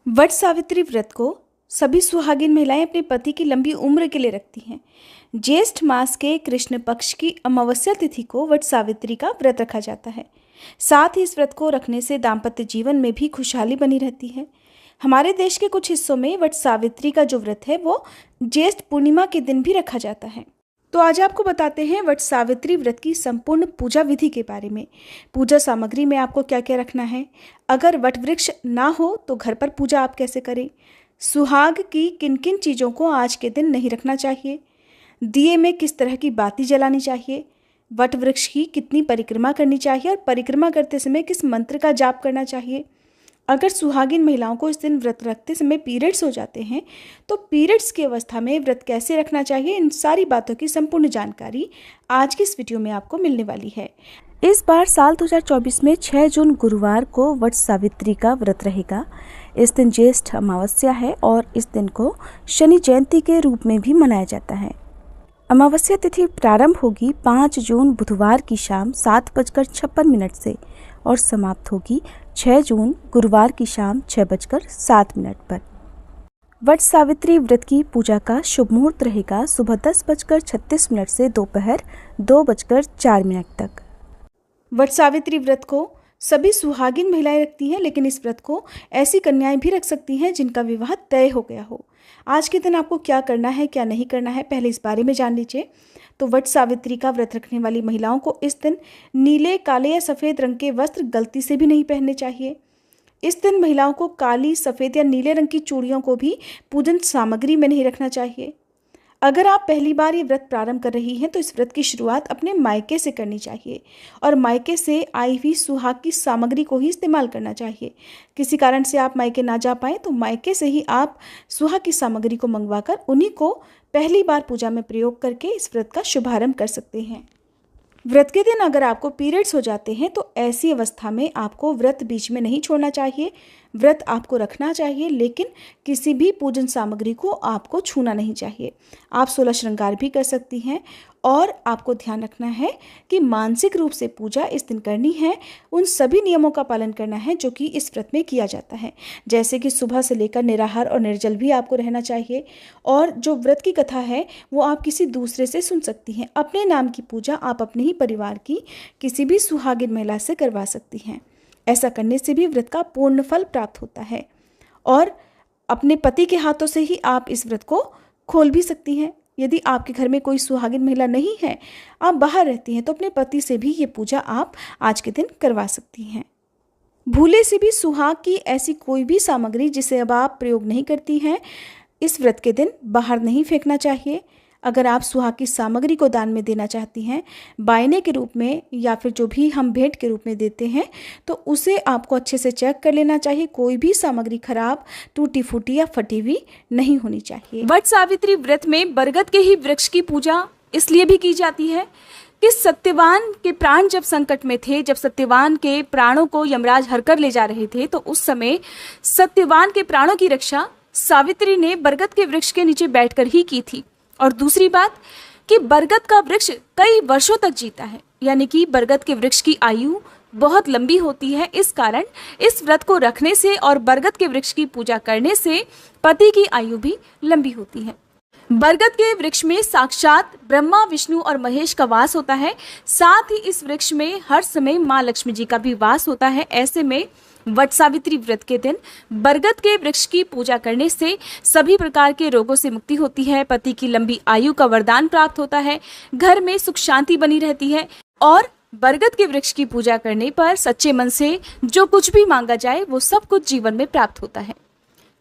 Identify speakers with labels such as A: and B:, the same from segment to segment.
A: वट सावित्री व्रत को सभी सुहागिन महिलाएं अपने पति की लंबी उम्र के लिए रखती हैं। ज्येष्ठ मास के कृष्ण पक्ष की अमावस्या तिथि को वट सावित्री का व्रत रखा जाता है। साथ ही इस व्रत को रखने से दाम्पत्य जीवन में भी खुशहाली बनी रहती है। हमारे देश के कुछ हिस्सों में वट सावित्री का जो व्रत है वो ज्येष्ठ पूर्णिमा के दिन भी रखा जाता है। तो आज आपको बताते हैं वट सावित्री व्रत की संपूर्ण पूजा विधि के बारे में। पूजा सामग्री में आपको क्या क्या रखना है, अगर वट वृक्ष ना हो तो घर पर पूजा आप कैसे करें, सुहाग की किन किन चीज़ों को आज के दिन नहीं रखना चाहिए, दिए में किस तरह की बाती जलानी चाहिए, वट वृक्ष की कितनी परिक्रमा करनी चाहिए और परिक्रमा करते समय किस मंत्र का जाप करना चाहिए। अगर सुहागिन महिलाओं को इस दिन व्रत रखते समय पीरियड्स हो जाते हैं तो पीरियड्स की अवस्था में व्रत कैसे रखना चाहिए, इन सारी बातों की संपूर्ण जानकारी आज की इस वीडियो में आपको मिलने वाली है। इस बार साल 2024 में 6 जून गुरुवार को वट सावित्री का व्रत रहेगा। इस दिन ज्येष्ठ अमावस्या है और इस दिन को शनि जयंती के रूप में भी मनाया जाता है। अमावस्या तिथि प्रारंभ होगी 5 जून बुधवार की शाम 7:56 से और समाप्त होगी 6 जून गुरुवार की शाम 6:07 पर। वट सावित्री व्रत की पूजा का शुभ मुहूर्त रहेगा सुबह 10:36 से दोपहर 2:04 तक। वट सावित्री व्रत को सभी सुहागिन महिलाएं रखती हैं, लेकिन इस व्रत को ऐसी कन्याएं भी रख सकती हैं जिनका विवाह तय हो गया हो। आज के दिन आपको क्या करना है, क्या नहीं करना है, पहले इस बारे में जान लीजिए। तो वट सावित्री का व्रत रखने वाली महिलाओं को इस दिन नीले, काले या सफ़ेद रंग के वस्त्र गलती से भी नहीं पहनने चाहिए। इस दिन महिलाओं को काली, सफ़ेद या नीले रंग की चूड़ियों को भी पूजन सामग्री में नहीं रखना चाहिए। अगर आप पहली बार ये व्रत प्रारंभ कर रही हैं तो इस व्रत की शुरुआत अपने मायके से करनी चाहिए और मायके से आई हुई सुहाग की सामग्री को ही इस्तेमाल करना चाहिए। किसी कारण से आप मायके ना जा पाएँ तो मायके से ही आप सुहाग की सामग्री को मंगवाकर उन्हीं को पहली बार पूजा में प्रयोग करके इस व्रत का शुभारंभ कर सकते हैं। व्रत के दिन अगर आपको पीरियड्स हो जाते हैं तो ऐसी अवस्था में आपको व्रत बीच में नहीं छोड़ना चाहिए। व्रत आपको रखना चाहिए, लेकिन किसी भी पूजन सामग्री को आपको छूना नहीं चाहिए। आप 16 श्रृंगार भी कर सकती हैं और आपको ध्यान रखना है कि मानसिक रूप से पूजा इस दिन करनी है। उन सभी नियमों का पालन करना है जो कि इस व्रत में किया जाता है, जैसे कि सुबह से लेकर निराहार और निर्जल भी आपको रहना चाहिए। और जो व्रत की कथा है वो आप किसी दूसरे से सुन सकती हैं। अपने नाम की पूजा आप अपने ही परिवार की किसी भी सुहागिन महिला से करवा सकती हैं। ऐसा करने से भी व्रत का पूर्ण फल प्राप्त होता है और अपने पति के हाथों से ही आप इस व्रत को खोल भी सकती हैं। यदि आपके घर में कोई सुहागिन महिला नहीं है, आप बाहर रहती हैं, तो अपने पति से भी ये पूजा आप आज के दिन करवा सकती हैं। भूले से भी सुहाग की ऐसी कोई भी सामग्री जिसे अब आप प्रयोग नहीं करती हैं, इस व्रत के दिन बाहर नहीं फेंकना चाहिए। अगर आप सुहाग की सामग्री को दान में देना चाहती हैं, बायने के रूप में या फिर जो भी हम भेंट के रूप में देते हैं, तो उसे आपको अच्छे से चेक कर लेना चाहिए। कोई भी सामग्री खराब, टूटी फूटी या फटी हुई नहीं होनी चाहिए।
B: वट सावित्री व्रत में बरगद के ही वृक्ष की पूजा इसलिए भी की जाती है कि सत्यवान के प्राण जब संकट में थे, जब सत्यवान के प्राणों को यमराज हरकर ले जा रहे थे, तो उस समय सत्यवान के प्राणों की रक्षा सावित्री ने बरगद के वृक्ष के नीचे बैठकर ही की थी। और दूसरी बात कि बरगद का वृक्ष कई वर्षों तक जीता है, यानी कि बरगद के वृक्ष की आयु बहुत लंबी होती है। इस कारण इस व्रत को रखने से और बरगद के वृक्ष की पूजा करने से पति की आयु भी लंबी होती है। बरगद के वृक्ष में साक्षात ब्रह्मा, विष्णु और महेश का वास होता है। साथ ही इस वृक्ष में हर समय माँ लक्ष्मी जी का भी वास होता है। ऐसे में वट सावित्री व्रत के दिन बरगद के वृक्ष की पूजा करने से सभी प्रकार के रोगों से मुक्ति होती है, पति की लंबी आयु का वरदान प्राप्त होता है, घर में सुख शांति बनी रहती है और बरगद के वृक्ष की पूजा करने पर सच्चे मन से जो कुछ भी मांगा जाए वो सब कुछ जीवन में प्राप्त होता है।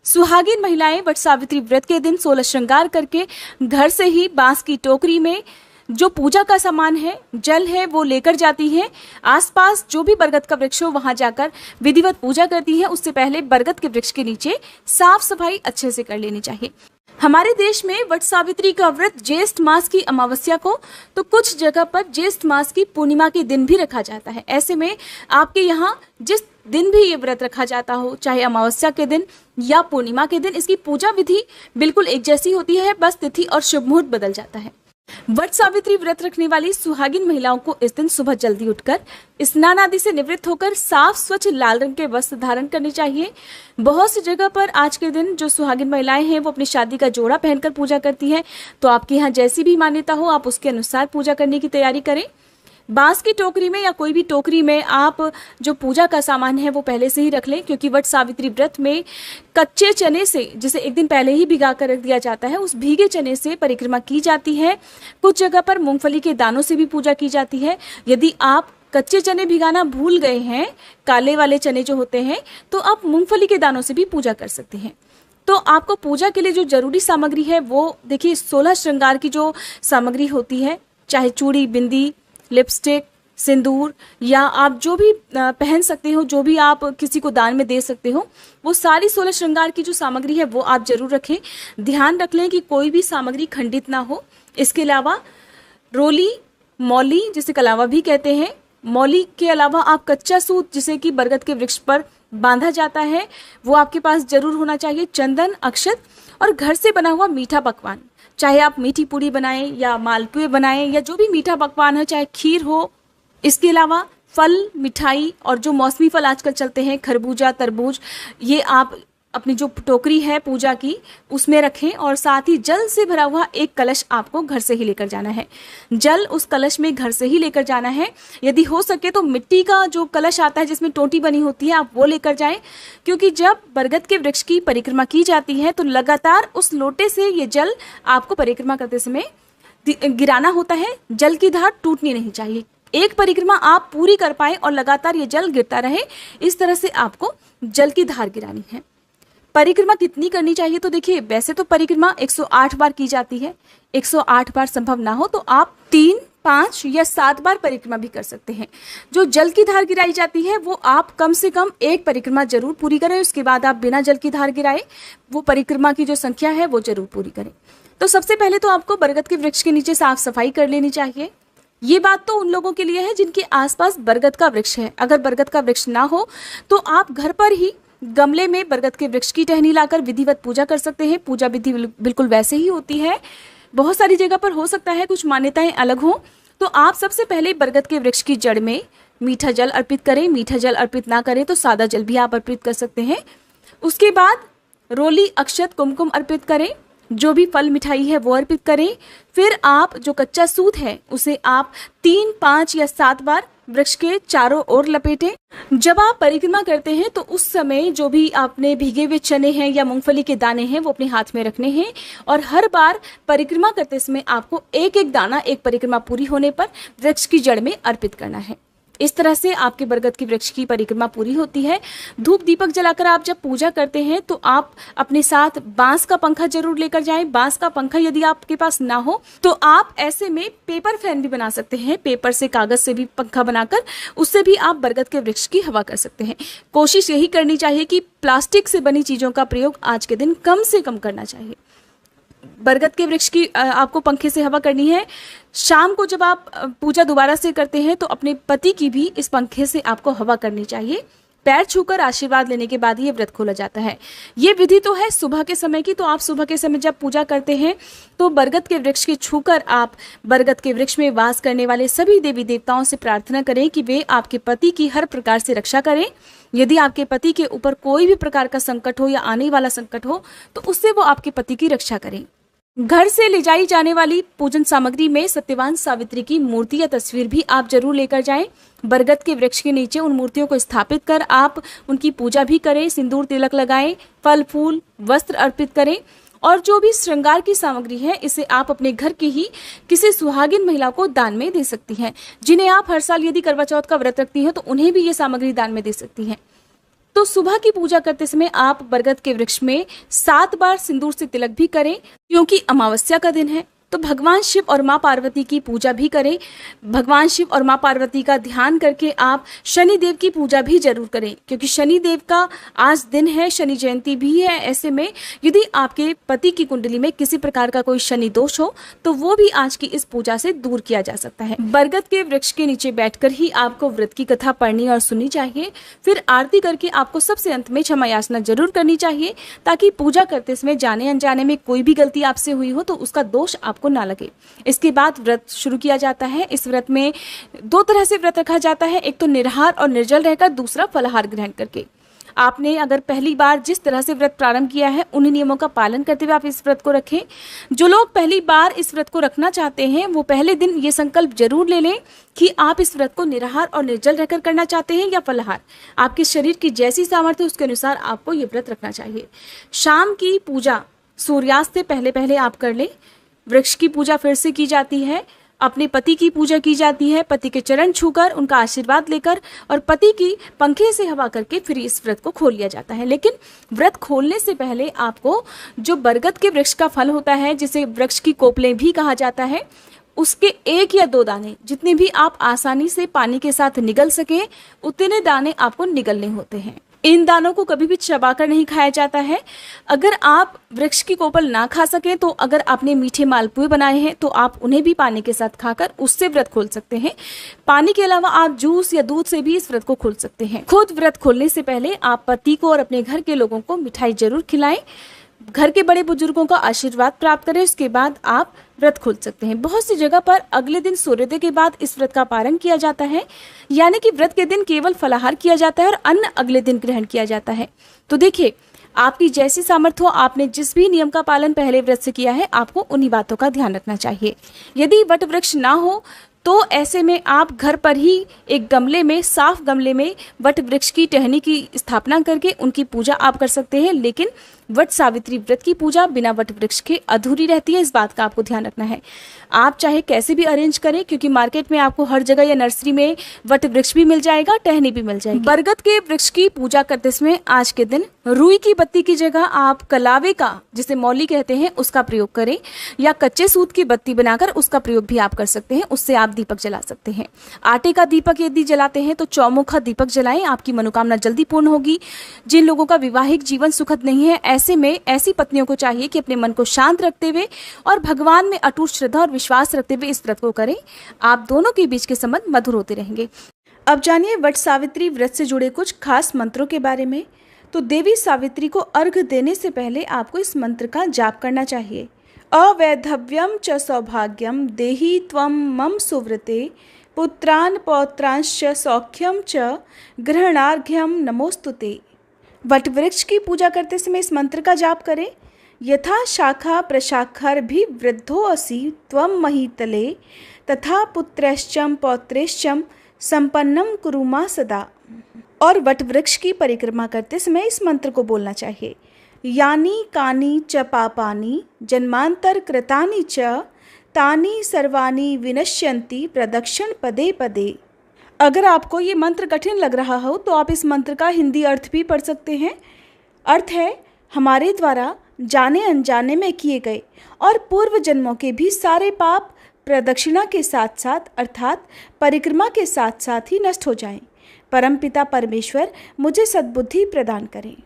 B: सुहागिन महिलाएं वट सावित्री व्रत के दिन 16 श्रृंगार करके घर से ही बांस की टोकरी में जो पूजा का सामान है, जल है, वो लेकर जाती हैं। आसपास जो भी बरगद का वृक्ष हो वहां जाकर विधिवत पूजा करती हैं। उससे पहले बरगद के वृक्ष के नीचे साफ सफाई अच्छे से कर लेनी चाहिए। हमारे देश में वट सावित्री का व्रत ज्येष्ठ मास की अमावस्या को तो कुछ जगह पर ज्येष्ठ मास की पूर्णिमा के दिन भी रखा जाता है। ऐसे में आपके यहाँ जिस दिन भी ये व्रत रखा जाता हो, चाहे अमावस्या के दिन या पूर्णिमा के दिन, इसकी पूजा विधि बिल्कुल एक जैसी होती है, बस तिथि और शुभ मुहूर्त बदल जाता है। वट सावित्री व्रत रखने वाली सुहागिन महिलाओं को इस दिन सुबह जल्दी उठकर स्नान आदि से निवृत्त होकर साफ स्वच्छ लाल रंग के वस्त्र धारण करने चाहिए। बहुत सी जगह पर आज के दिन जो सुहागिन महिलाएं हैं वो अपनी शादी का जोड़ा पहनकर पूजा करती हैं। तो आपके यहाँ जैसी भी मान्यता हो आप उसके अनुसार पूजा करने की तैयारी करें। बांस की टोकरी में या कोई भी टोकरी में आप जो पूजा का सामान है वो पहले से ही रख लें, क्योंकि वट सावित्री व्रत में कच्चे चने से, जिसे एक दिन पहले ही भिगा कर रख दिया जाता है, उस भीगे चने से परिक्रमा की जाती है। कुछ जगह पर मूंगफली के दानों से भी पूजा की जाती है। यदि आप कच्चे चने भिगाना भूल गए हैं, काले वाले चने जो होते हैं, तो आप मूंगफली के दानों से भी पूजा कर सकते हैं। तो आपको पूजा के लिए जो जरूरी सामग्री है वो देखिए 16 श्रृंगार की जो सामग्री होती है, चाहे चूड़ी, बिंदी, लिपस्टिक, सिंदूर या आप जो भी पहन सकते हो, जो भी आप किसी को दान में दे सकते हो, वो सारी 16 श्रृंगार की जो सामग्री है वो आप जरूर रखें। ध्यान रख लें कि कोई भी सामग्री खंडित ना हो। इसके अलावा रोली, मौली जिसे कलावा भी कहते हैं, मौली के अलावा आप कच्चा सूत जिसे कि बरगद के वृक्ष पर बांधा जाता है वो आपके पास जरूर होना चाहिए। चंदन, अक्षत और घर से बना हुआ मीठा पकवान, चाहे आप मीठी पूड़ी बनाएं या मालपुए बनाएं या जो भी मीठा पकवान है, चाहे खीर हो। इसके अलावा फल, मिठाई और जो मौसमी फल आजकल चलते हैं, खरबूजा, तरबूज, ये आप अपनी जो टोकरी है पूजा की उसमें रखें। और साथ ही जल से भरा हुआ एक कलश आपको घर से ही लेकर जाना है। जल उस कलश में घर से ही लेकर जाना है। यदि हो सके तो मिट्टी का जो कलश आता है जिसमें टोटी बनी होती है आप वो लेकर जाएं, क्योंकि जब बरगद के वृक्ष की परिक्रमा की जाती है तो लगातार उस लोटे से ये जल आपको परिक्रमा करते समय गिराना होता है। जल की धार टूटनी नहीं चाहिए। एक परिक्रमा आप पूरी कर पाए और लगातार ये जल गिरता रहे, इस तरह से आपको जल की धार गिरानी है। परिक्रमा कितनी करनी चाहिए? तो देखिए, वैसे तो परिक्रमा 108 बार की जाती है। 108 बार संभव ना हो तो आप 3, 5 या 7 बार परिक्रमा भी कर सकते हैं। जो जल की धार गिराई जाती है वो आप कम से कम एक परिक्रमा जरूर पूरी करें। उसके बाद आप बिना जल की धार गिराए वो परिक्रमा की जो संख्या है वो जरूर पूरी करें। तो सबसे पहले तो आपको बरगद के वृक्ष के नीचे साफ सफाई कर लेनी चाहिए। ये बात तो उन लोगों के लिए है जिनके आसपास बरगद का वृक्ष है। अगर बरगद का वृक्ष ना हो तो आप घर पर ही गमले में बरगद के वृक्ष की टहनी लाकर विधिवत पूजा कर सकते हैं। पूजा विधि बिल्कुल वैसे ही होती है। बहुत सारी जगह पर हो सकता है कुछ मान्यताएं अलग हों। तो आप सबसे पहले बरगद के वृक्ष की जड़ में मीठा जल अर्पित करें। मीठा जल अर्पित ना करें तो सादा जल भी आप अर्पित कर सकते हैं। उसके बाद रोली, अक्षत, कुमकुम अर्पित करें। जो भी फल मिठाई है वो अर्पित करें। फिर आप जो कच्चा सूत है उसे आप 3, 5 या 7 बार वृक्ष के चारों ओर लपेटें। जब आप परिक्रमा करते हैं तो उस समय जो भी आपने भीगे हुए चने हैं या मूंगफली के दाने हैं वो अपने हाथ में रखने हैं और हर बार परिक्रमा करते समय आपको एक एक दाना एक परिक्रमा पूरी होने पर वृक्ष की जड़ में अर्पित करना है। इस तरह से आपके बरगद की वृक्ष की परिक्रमा पूरी होती है। धूप दीपक जलाकर आप जब पूजा करते हैं तो आप अपने साथ बांस का पंखा जरूर लेकर जाएं। बांस का पंखा यदि आपके पास ना हो तो आप ऐसे में पेपर फैन भी बना सकते हैं। पेपर से, कागज से भी पंखा बनाकर उससे भी आप बरगद के वृक्ष की हवा कर सकते हैं। कोशिश यही करनी चाहिए कि प्लास्टिक से बनी चीजों का प्रयोग आज के दिन कम से कम करना चाहिए। बरगद के वृक्ष की आपको पंखे से हवा करनी है। शाम को जब आप पूजा दोबारा से करते हैं तो अपने पति की भी इस पंखे से आपको हवा करनी चाहिए। पैर छूकर आशीर्वाद लेने के बाद ये व्रत खोला जाता है। ये विधि तो है सुबह के समय की। तो आप सुबह के समय जब पूजा करते हैं तो बरगद के वृक्ष की छूकर आप बरगद के वृक्ष में वास करने वाले सभी देवी देवताओं से प्रार्थना करें कि वे आपके पति की हर प्रकार से रक्षा करें। यदि आपके पति के ऊपर कोई भी प्रकार का संकट हो या आने वाला संकट हो तो उससे वो आपके पति की रक्षा करें। घर से ले जाई जाने वाली पूजन सामग्री में सत्यवान सावित्री की मूर्ति या तस्वीर भी आप जरूर लेकर जाएं। बरगद के वृक्ष के नीचे उन मूर्तियों को स्थापित कर आप उनकी पूजा भी करें। सिंदूर तिलक लगाएं, फल फूल वस्त्र अर्पित करें और जो भी श्रृंगार की सामग्री है इसे आप अपने घर की ही किसी सुहागिन महिला को दान में दे सकती हैं। जिन्हें आप हर साल यदि करवा चौथ का व्रत रखती हैं तो उन्हें भी ये सामग्री दान में दे सकती हैं। तो सुबह की पूजा करते समय आप बरगद के वृक्ष में 7 बार सिंदूर से तिलक भी करें, क्योंकि अमावस्या का दिन है। तो भगवान शिव और माँ पार्वती की पूजा भी करें। भगवान शिव और माँ पार्वती का ध्यान करके आप शनि देव की पूजा भी जरूर करें, क्योंकि शनि देव का आज दिन है, शनि जयंती भी है। ऐसे में यदि आपके पति की कुंडली में किसी प्रकार का कोई शनि दोष हो तो वो भी आज की इस पूजा से दूर किया जा सकता है। बरगद के वृक्ष के नीचे बैठकर ही आपको व्रत की कथा पढ़नी और सुननी चाहिए। फिर आरती करके आपको सबसे अंत में क्षमा याचना जरूर करनी चाहिए, ताकि पूजा करते समय जाने अनजाने में कोई भी गलती आपसे हुई हो तो उसका दोष आप आपको ना लगे। इसके बाद व्रत शुरू किया जाता है। इस व्रत में 2 तरह से व्रत रखा जाता है, एक तो निराहार और निर्जल रहकर, दूसरा फलाहार ग्रहण करके। आपने अगर पहली बार जिस तरह से व्रत प्रारंभ किया है उन्हीं नियमों का पालन करते हुए आप इस व्रत को रखें। जो लोग पहली बार इस व्रत को रखना चाहते हैं वो पहले दिन ये संकल्प जरूर ले लें कि आप इस व्रत को निराहार और निर्जल रहकर करना चाहते हैं या फलाहार। आपके शरीर की जैसी सामर्थ्य उसके अनुसार आपको ये व्रत रखना चाहिए। शाम की पूजा सूर्यास्त से पहले पहले आप कर लें। वृक्ष की पूजा फिर से की जाती है, अपने पति की पूजा की जाती है, पति के चरण छूकर उनका आशीर्वाद लेकर और पति की पंखे से हवा करके फिर इस व्रत को खोल लिया जाता है। लेकिन व्रत खोलने से पहले आपको जो बरगद के वृक्ष का फल होता है, जिसे वृक्ष की कोपलें भी कहा जाता है, उसके 1 या 2 दाने, जितने भी आप आसानी से पानी के साथ निगल सकें उतने दाने आपको निगलने होते हैं। इन दानों को कभी भी चबाकर नहीं खाया जाता है। अगर आप वृक्ष की कोपल ना खा सकें तो अगर आपने मीठे मालपुए बनाए हैं तो आप उन्हें भी पानी के साथ खाकर उससे व्रत खोल सकते हैं। पानी के अलावा आप जूस या दूध से भी इस व्रत को खोल सकते हैं। खुद व्रत खोलने से पहले आप पति को और अपने घर के लोगों को मिठाई जरूर खिलाएं, घर के बड़े बुजुर्गों का आशीर्वाद प्राप्त करें, उसके बाद आप व्रत खोल सकते हैं। बहुत सी जगह पर अगले दिन सूर्योदय के बाद इस व्रत का पारण किया जाता है, यानी कि व्रत के दिन केवल फलाहार किया जाता है और अन्न अगले दिन ग्रहण किया जाता है। तो देखिए, आपकी जैसी सामर्थ्य हो, आपने जिस भी नियम का पालन पहले व्रत से किया है, आपको उन्हीं बातों का ध्यान रखना चाहिए। यदि वट वृक्ष ना हो तो ऐसे में आप घर पर ही एक गमले में, साफ गमले में वट वृक्ष की टहनी की स्थापना करके उनकी पूजा आप कर सकते हैं। लेकिन वट सावित्री व्रत की पूजा बिना वट वृक्ष के अधूरी रहती है, इस बात का आपको ध्यान रखना है। आप चाहे कैसे भी अरेंज करें, क्योंकि मार्केट में आपको हर जगह या नर्सरी में वट वृक्ष भी मिल जाएगा, टहनी भी मिल जाएगी। बरगद के वृक्ष की पूजा करते समय आज के दिन रुई की बत्ती की जगह आप कलावे का, जिसे मौली कहते हैं, उसका प्रयोग करें, या कच्चे सूत की बत्ती बनाकर उसका प्रयोग भी आप कर सकते हैं। उससे आप दीपक जला सकते हैं। आटे का दीपक यदि जलाते हैं तो चौमुखा दीपक जलाएं, आपकी मनोकामना जल्दी पूर्ण होगी। जिन लोगों का वैवाहिक जीवन सुखद नहीं है, ऐसे में ऐसी पत्नियों को चाहिए कि अपने मन को शांत रखते हुए और भगवान में अटूट श्रद्धा और विश्वास रखते हुए इस व्रत को करें। आप दोनों के बीच के संबंध मधुर होते रहेंगे।
A: अब जानिए वट सावित्री व्रत से जुड़े कुछ खास मंत्रों के बारे में। तो देवी सावित्री को अर्घ्य देने से पहले आपको इस मंत्र का जाप करना चाहिए। अवैधव्यम च सौभाग्यम देहि त्वं मम सुव्रते पुत्रान् पौत्रांश्च सौख्यम च ग्रहणार्घ्यम नमोस्तुते। वट वृक्ष की पूजा करते समय इस मंत्र का जाप करें। यथा शाखा प्रशाखर्भि वृद्धो असि त्वं महीतले तथा पुत्रश्चम पौत्रेश्चम संपन्नम कुरुमा सदा। और वट वृक्ष की परिक्रमा करते समय इस मंत्र को बोलना चाहिए। यानी कानी च पापानि जन्मांतर कृतानि च तानि सर्वाणि विनश्यन्ति प्रदक्षिण पदे पदे। अगर आपको ये मंत्र कठिन लग रहा हो तो आप इस मंत्र का हिंदी अर्थ भी पढ़ सकते हैं। अर्थ है, हमारे द्वारा जाने अनजाने में किए गए और पूर्व जन्मों के भी सारे पाप प्रदक्षिणा के साथ साथ अर्थात परिक्रमा के साथ साथ ही नष्ट हो जाएं। परमपिता परमेश्वर मुझे सद्बुद्धि प्रदान करें।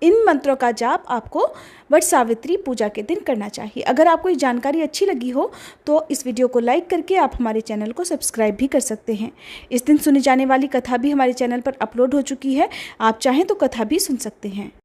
A: इन मंत्रों का जाप आपको वट सावित्री पूजा के दिन करना चाहिए। अगर आपको ये जानकारी अच्छी लगी हो तो इस वीडियो को लाइक करके आप हमारे चैनल को सब्सक्राइब भी कर सकते हैं। इस दिन सुनी जाने वाली कथा भी हमारे चैनल पर अपलोड हो चुकी है, आप चाहें तो कथा भी सुन सकते हैं।